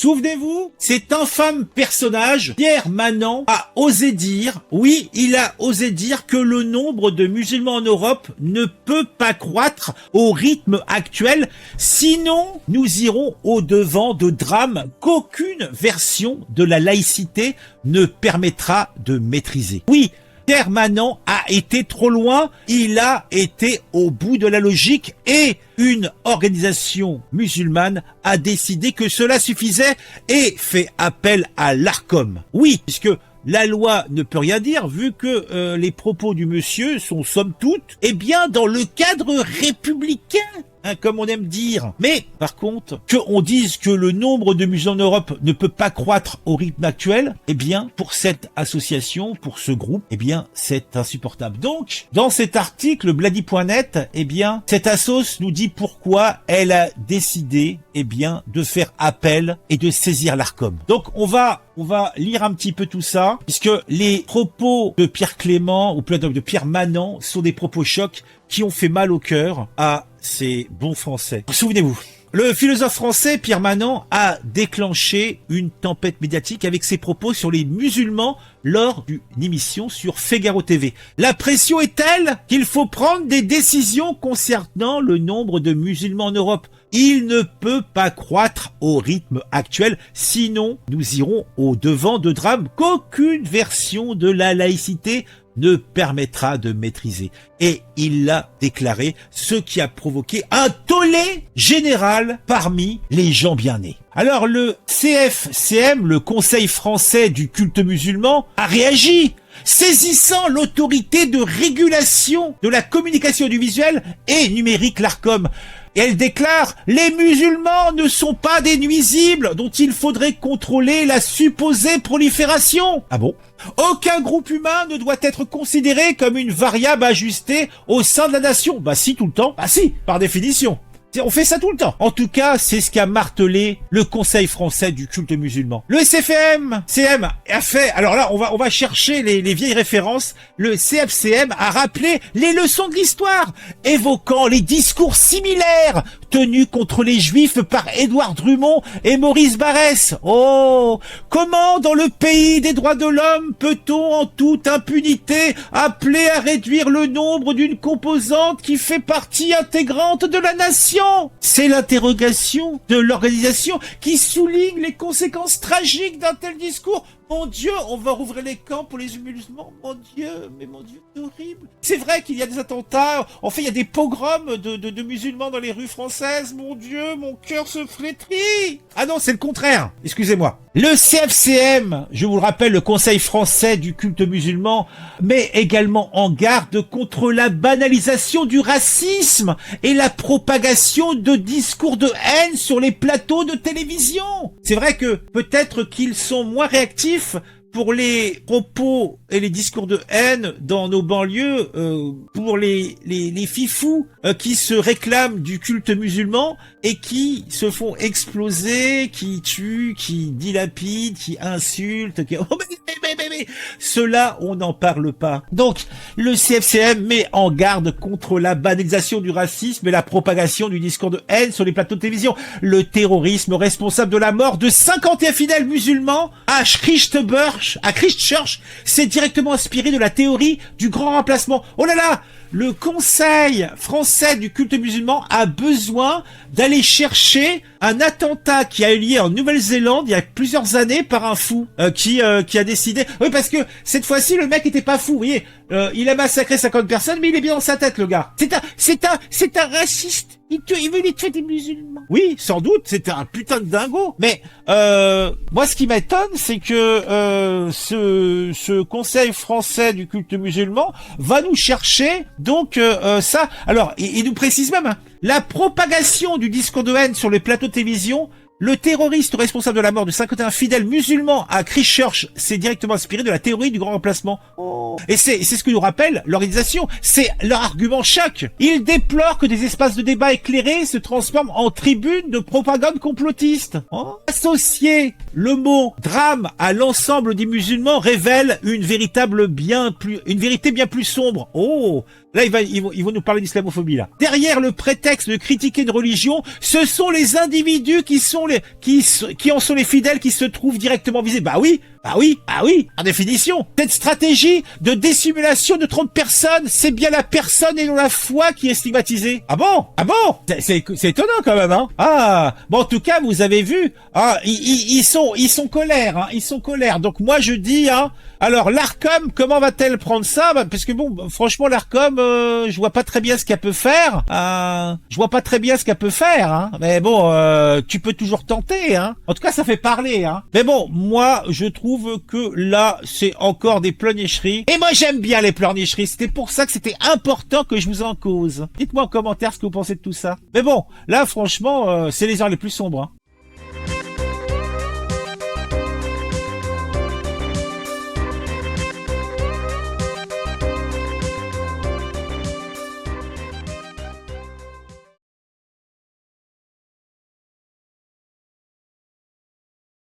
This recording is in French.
Souvenez-vous, cet infâme personnage, Pierre Manant, a osé dire, oui, il a osé dire que le nombre de musulmans en Europe ne peut pas croître au rythme actuel, sinon nous irons au-devant de drames qu'aucune version de la laïcité ne permettra de maîtriser. Oui, Pierre Manant a été trop loin, il a été au bout de la logique et une organisation musulmane a décidé que cela suffisait et fait appel à l'Arcom. Oui, puisque la loi ne peut rien dire vu que les propos du monsieur sont somme toute, eh bien dans le cadre républicain. Comme on aime dire. Mais, par contre, qu'on dise que le nombre de musulmans en Europe ne peut pas croître au rythme actuel, eh bien, pour cette association, pour ce groupe, eh bien, c'est insupportable. Donc, dans cet article, Bladi.net, eh bien, cette assos nous dit pourquoi elle a décidé, eh bien, de faire appel et de saisir l'Arcom. Donc, on va lire un petit peu tout ça, puisque les propos de Pierre Clément, ou plutôt de Pierre Manant, sont des propos chocs qui ont fait mal au cœur à ces bons Français. Souvenez-vous, le philosophe français Pierre Manant a déclenché une tempête médiatique avec ses propos sur les musulmans lors d'une émission sur Figaro TV. La pression est telle qu'il faut prendre des décisions concernant le nombre de musulmans en Europe. Il ne peut pas croître au rythme actuel, sinon nous irons au devant de drames qu'aucune version de la laïcité ne permettra de maîtriser. Et il l'a déclaré, ce qui a provoqué un tollé général parmi les gens bien nés. Alors le CFCM, le Conseil français du culte musulman, a réagi, saisissant l'autorité de régulation de la communication audiovisuelle et numérique, l'Arcom. Et elle déclare « Les musulmans ne sont pas des nuisibles dont il faudrait contrôler la supposée prolifération. » Ah bon ? Aucun groupe humain ne doit être considéré comme une variable ajustée au sein de la nation. Bah si, tout le temps. Bah si, par définition. On fait ça tout le temps. En tout cas, c'est ce qu'a martelé le Conseil français du culte musulman. Le CFCM a fait, alors là, on va chercher les vieilles références. Le CFCM a rappelé les leçons de l'histoire, évoquant les discours similaires tenus contre les Juifs par Édouard Drummond et Maurice Barrès. Oh, comment dans le pays des droits de l'homme peut-on en toute impunité appeler à réduire le nombre d'une composante qui fait partie intégrante de la nation? C'est l'interrogation de l'organisation qui souligne les conséquences tragiques d'un tel discours. Mon Dieu, on va rouvrir les camps pour les musulmans. Mon Dieu, c'est horrible. C'est vrai qu'il y a des attentats. En fait, il y a des pogroms de musulmans dans les rues françaises. Mon Dieu, mon cœur se flétrit. Ah non, c'est le contraire. Excusez-moi. Le CFCM, je vous le rappelle, le Conseil français du culte musulman, met également en garde contre la banalisation du racisme et la propagation de discours de haine sur les plateaux de télévision. C'est vrai que peut-être qu'ils sont moins réactifs pour les propos et les discours de haine dans nos banlieues, pour les fifous qui se réclament du culte musulman et qui se font exploser, qui tuent, qui dilapident, qui insultent, qui... Oh, mais cela, on n'en parle pas. Donc, le CFCM met en garde contre la banalisation du racisme et la propagation du discours de haine sur les plateaux de télévision. Le terrorisme responsable de la mort de 51 fidèles musulmans à Christchurch s'est directement inspiré de la théorie du grand remplacement. Oh là là! Le Conseil français du culte musulman a besoin d'aller chercher un attentat qui a eu lieu en Nouvelle-Zélande il y a plusieurs années par un fou qui a décidé... Oui, parce que cette fois-ci, le mec était pas fou, vous voyez. Il a massacré 50 personnes, mais il est bien dans sa tête, le gars. C'est un raciste. Il veut les tuer des musulmans. Oui, sans doute, c'était un putain de dingo. Mais moi, ce qui m'étonne, c'est que ce Conseil français du culte musulman va nous chercher donc ça. Alors, il nous précise même la propagation du discours de haine sur les plateaux de télévision. Le terroriste responsable de la mort de 51 fidèles musulmans à Christchurch s'est directement inspiré de la théorie du grand remplacement. Oh. Et c'est ce que nous rappelle l'organisation. C'est leur argument choc. Ils déplorent que des espaces de débat éclairés se transforment en tribunes de propagande complotiste. Oh. Associé Le mot drame à l'ensemble des musulmans révèle une vérité bien plus sombre. Oh, là ils vont nous parler d'islamophobie là. Derrière le prétexte de critiquer une religion, ce sont les individus qui en sont les fidèles qui se trouvent directement visés. Bah oui, par définition. Cette stratégie de dissimulation ne trompe personne, c'est bien la personne et non la foi qui est stigmatisée. Ah bon? C'est étonnant quand même, hein. Ah, bon, en tout cas, vous avez vu, ils sont colères, hein, ils sont colères. Donc moi je dis, hein, alors l'Arcom, comment va-t-elle prendre ça? Bah, parce que bon, franchement, l'Arcom, je vois pas très bien ce qu'elle peut faire. Hein. Mais bon, tu peux toujours tenter, hein. En tout cas, ça fait parler, hein. Mais bon, moi, je trouve que là, c'est encore des pleurnicheries. Et moi, j'aime bien les pleurnicheries. C'était pour ça que c'était important que je vous en cause. Dites-moi en commentaire ce que vous pensez de tout ça. Mais bon, là, franchement, c'est les heures les plus sombres, hein.